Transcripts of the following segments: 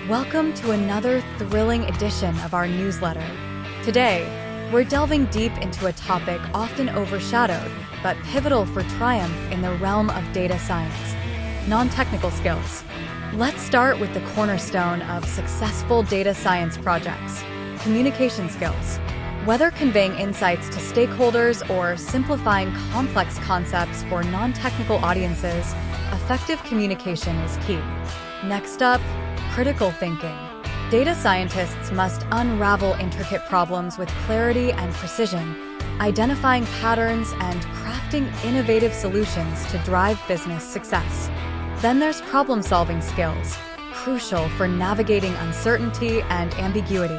Welcome to another thrilling edition of our newsletter. Today, we're delving deep into a topic often overshadowed but pivotal for triumph in the realm of data science: non-technical skills. Let's start with the cornerstone of successful data science projects: communication skills. Whether conveying insights to stakeholders or simplifying complex concepts for non-technical audiences, effective communication is key. Next up, critical thinking. Data scientists must unravel intricate problems with clarity and precision, identifying patterns and crafting innovative solutions to drive business success. Then there's problem-solving skills, crucial for navigating uncertainty and ambiguity.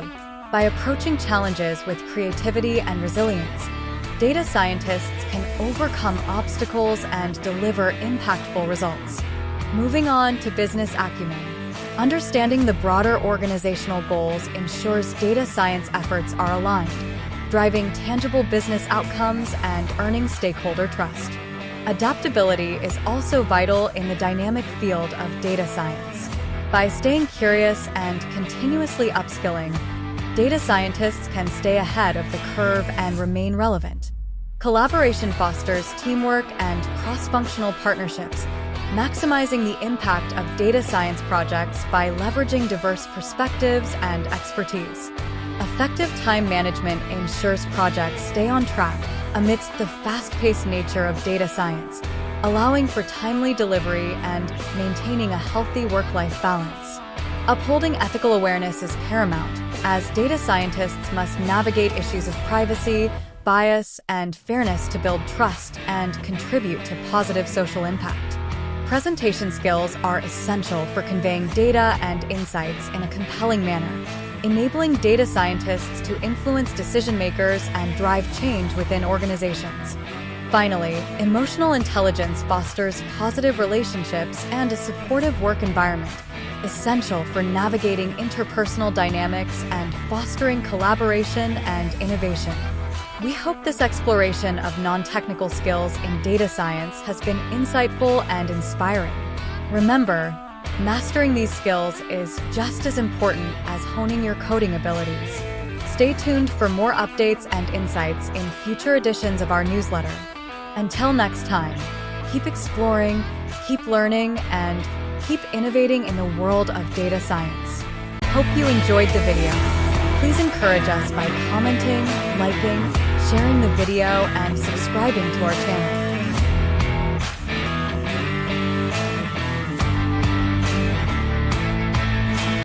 By approaching challenges with creativity and resilience, data scientists can overcome obstacles and deliver impactful results. Moving on to business acumen. Understanding the broader organizational goals ensures data science efforts are aligned, driving tangible business outcomes and earning stakeholder trust. Adaptability is also vital in the dynamic field of data science. By staying curious and continuously upskilling, data scientists can stay ahead of the curve and remain relevant. Collaboration fosters teamwork and cross-functional partnerships, maximizing the impact of data science projects by leveraging diverse perspectives and expertise. Effective time management ensures projects stay on track amidst the fast-paced nature of data science, allowing for timely delivery and maintaining a healthy work-life balance. Upholding ethical awareness is paramount, as data scientists must navigate issues of privacy, bias, and fairness to build trust and contribute to positive social impact. Presentation skills are essential for conveying data and insights in a compelling manner, enabling data scientists to influence decision-makers and drive change within organizations. Finally, emotional intelligence fosters positive relationships and a supportive work environment, essential for navigating interpersonal dynamics and fostering collaboration and innovation. We hope this exploration of non-technical skills in data science has been insightful and inspiring. Remember, mastering these skills is just as important as honing your coding abilities. Stay tuned for more updates and insights in future editions of our newsletter. Until next time, keep exploring, keep learning, and keep innovating in the world of data science. Hope you enjoyed the video. Please encourage us by commenting, liking, sharing the video, and subscribing to our channel.